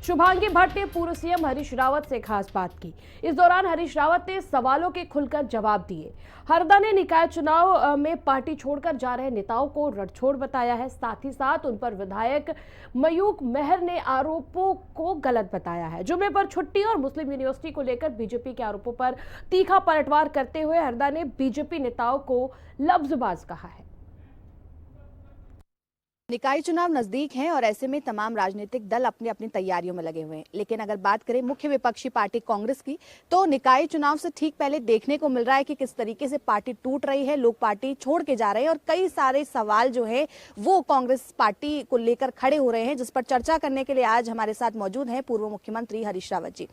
शुभांगी भट्ट ने पूर्व सीएम हरीश रावत से खास बात की। इस दौरान हरीश रावत ने सवालों के खुलकर जवाब दिए। हरदा ने निकाय चुनाव में पार्टी छोड़कर जा रहे नेताओं को रड़छोड़ बताया है। साथ ही साथ उन पर विधायक मयूक मेहर ने आरोपों को गलत बताया है। जुम्मे पर छुट्टी और मुस्लिम यूनिवर्सिटी को लेकर बीजेपी के आरोपों पर तीखा पलटवार करते हुए हरदा ने बीजेपी नेताओं को लफ्जबाज कहा है। निकाय चुनाव नजदीक हैं और ऐसे में तमाम राजनीतिक दल अपनी अपनी तैयारियों में लगे हुए हैं। लेकिन अगर बात करें मुख्य विपक्षी पार्टी कांग्रेस की, तो निकाय चुनाव से ठीक पहले देखने को मिल रहा है कि किस तरीके से पार्टी टूट रही है, लोग पार्टी छोड़ के जा रहे हैं और कई सारे सवाल जो है वो कांग्रेस पार्टी को लेकर खड़े हो रहे हैं, जिस पर चर्चा करने के लिए आज हमारे साथ मौजूद हैं पूर्व मुख्यमंत्री हरीश रावत जी।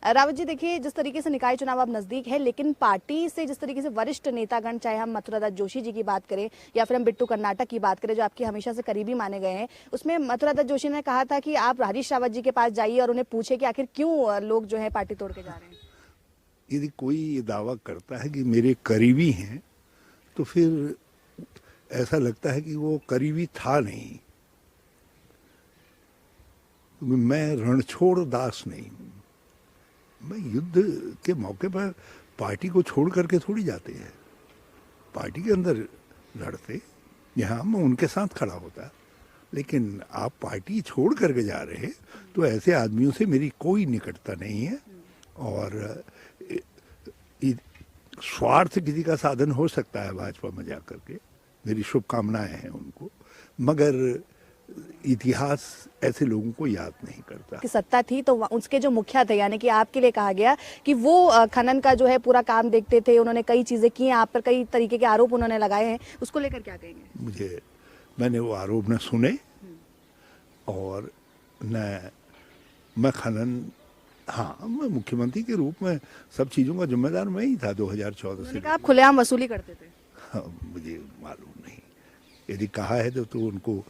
रावत जी, देखिए, जिस तरीके से निकाय चुनाव अब नजदीक है, लेकिन पार्टी से जिस तरीके से वरिष्ठ नेतागण, चाहे हम मथुरा दत्त जोशी जी की बात करें या फिर हम बिट्टू कर्नाटक की बात करें, जो आपकी हमेशा से करीबी माने गए हैं, उसमें मथुरा दत्त जोशी ने कहा था कि आप हरीश रावत जी के पास जाइए और उन्हें पूछे कि आखिर क्यों लोग जो है पार्टी तोड़ के जा रहे हैं। यदि कोई ये दावा करता है कि मेरे करीबी हैं, तो फिर ऐसा लगता है कि वो करीबी था नहीं। मैं रणछोड़ दास नहीं हूं। मैं युद्ध के मौके पर पार्टी को छोड़ करके थोड़ी जाते हैं। पार्टी के अंदर लड़ते, यहाँ मैं उनके साथ खड़ा होता। लेकिन आप पार्टी छोड़ करके जा रहे हैं तो ऐसे आदमियों से मेरी कोई निकटता नहीं है। और स्वार्थ किसी का साधन हो सकता है भाजपा में जाकर के, मेरी शुभकामनाएं हैं उनको, मगर इतिहास ऐसे लोगों को याद नहीं करता। कि सत्ता थी तो उसके जो मुखिया थे, यानी कि आपके लिए कहा गया कि वो खनन का जो है पूरा काम देखते थे, उन्होंने कई चीजें की, आप पर कई तरीके के आरोप उन्होंने लगाए हैं, उसको लेकर क्या कहेंगे? मैंने वो आरोप न सुने और न मैं खनन, हाँ, मैं मुख्यमंत्री के रूप में सब चीज़ों का जिम्मेदार मैं ही था 2014 से। आप खुलेआम वसूली करते थे? हाँ, मुझे मालूम नहीं। यदि कहा है तो उनको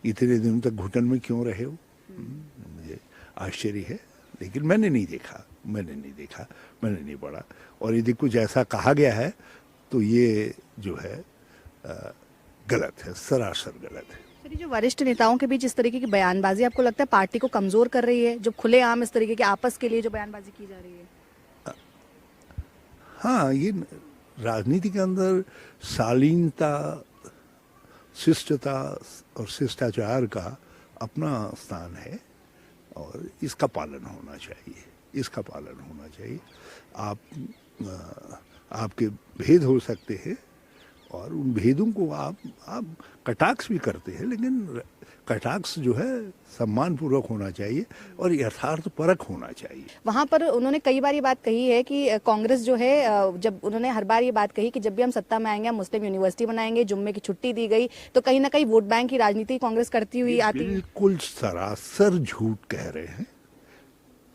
इतने दिनों तक घुटन में क्यों रहे हो, मुझे आश्चर्य है। लेकिन मैंने नहीं देखा, मैंने नहीं पढ़ा। और यदि कुछ ऐसा कहा गया है तो ये जो है गलत है, सरासर गलत है। जो वरिष्ठ नेताओं के बीच इस तरीके की बयानबाजी आपको लगता है पार्टी को कमजोर कर रही है, जो खुलेआम इस तरीके के आपस के लिए जो बयानबाजी की जा रही है? हाँ, ये राजनीति के अंदर शालीनता, शिष्टता और शिष्टाचार का अपना स्थान है और इसका पालन होना चाहिए। आपके भेद हो सकते हैं और उन भेदों को आप कटाक्ष भी करते हैं, लेकिन कटाक्ष जो है सम्मानपूर्वक होना चाहिए और यथार्थ परक होना चाहिए। वहाँ पर उन्होंने कई बार ये बात कही है कि कांग्रेस जो है, जब उन्होंने हर बार ये बात कही कि जब भी हम सत्ता में आएंगे हम मुस्लिम यूनिवर्सिटी बनाएंगे, जुम्मे की छुट्टी दी गई, तो कहीं ना कहीं वोट बैंक की राजनीति कांग्रेस करती हुई आती है। बिल्कुल सरासर झूठ कह रहे हैं।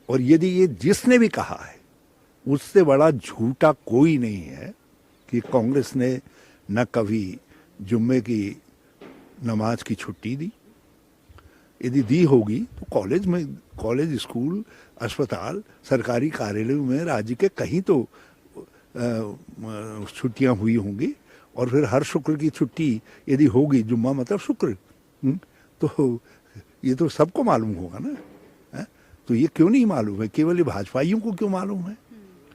और यदि ये जिसने भी कहा है उससे बड़ा झूठा कोई नहीं है कि कांग्रेस ने न कभी जुम्मे की नमाज की छुट्टी दी। यदि दी होगी तो कॉलेज, स्कूल, अस्पताल, सरकारी कार्यालयों में राज्य के कहीं तो छुट्टियां हुई होंगी। और फिर हर शुक्र की छुट्टी यदि होगी, जुम्मा मतलब शुक्र, तो ये तो सबको मालूम होगा ना, है? तो ये क्यों नहीं मालूम है? केवल ये भाजपाइयों को क्यों मालूम है?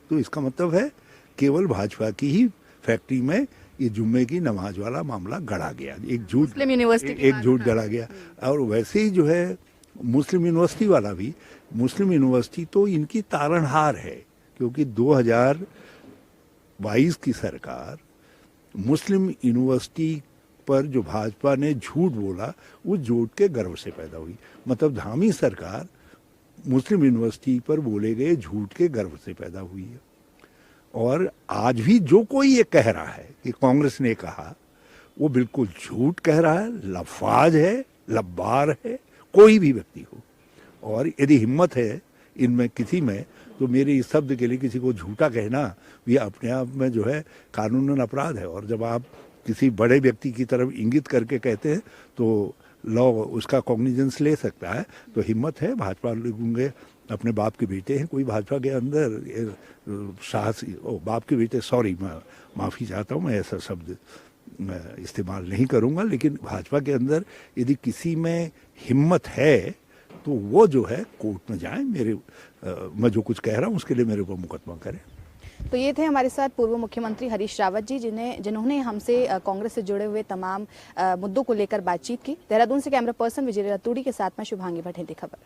तो इसका मतलब है केवल भाजपा की ही फैक्ट्री में ये जुम्मे की नमाज वाला मामला गढ़ा गया, एक झूठ गढ़ा गया। और वैसे ही जो है मुस्लिम यूनिवर्सिटी वाला भी, मुस्लिम यूनिवर्सिटी तो इनकी तारणहार है, क्योंकि 2022 की सरकार मुस्लिम यूनिवर्सिटी पर जो भाजपा ने झूठ बोला, उस झूठ के गर्व से पैदा हुई। मतलब धामी सरकार मुस्लिम यूनिवर्सिटी पर बोले गए झूठ के गर्व से पैदा हुई है। और आज भी जो कोई ये कह रहा है कि कांग्रेस ने कहा, वो बिल्कुल झूठ कह रहा है, लफाज है, लब्बार है, कोई भी व्यक्ति हो। और यदि हिम्मत है इनमें किसी में, तो मेरे इस शब्द के लिए किसी को झूठा कहना भी अपने आप में जो है कानूनन अपराध है। और जब आप किसी बड़े व्यक्ति की तरफ इंगित करके कहते हैं तो लॉ उसका कॉग्निजेंस ले सकता है। तो हिम्मत है, भाजपा लोगों के अपने बाप के बेटे हैं, कोई भाजपा के अंदर साहस, बाप के बेटे, सॉरी, मैं माफ़ी चाहता हूँ, मैं ऐसा शब्द इस्तेमाल नहीं करूँगा। लेकिन भाजपा के अंदर यदि किसी में हिम्मत है तो वो जो है कोर्ट में जाए, मैं जो कुछ कह रहा हूँ उसके लिए मेरे ऊपर मुकदमा करें। तो ये थे हमारे साथ पूर्व मुख्यमंत्री हरीश रावत जी, जिन्होंने हमसे कांग्रेस से जुड़े हुए तमाम मुद्दों को लेकर बातचीत की। देहरादून से कैमरा पर्सन विजय रतूड़ी के साथ में शुभांगी भट्ट, हिंदी खबर।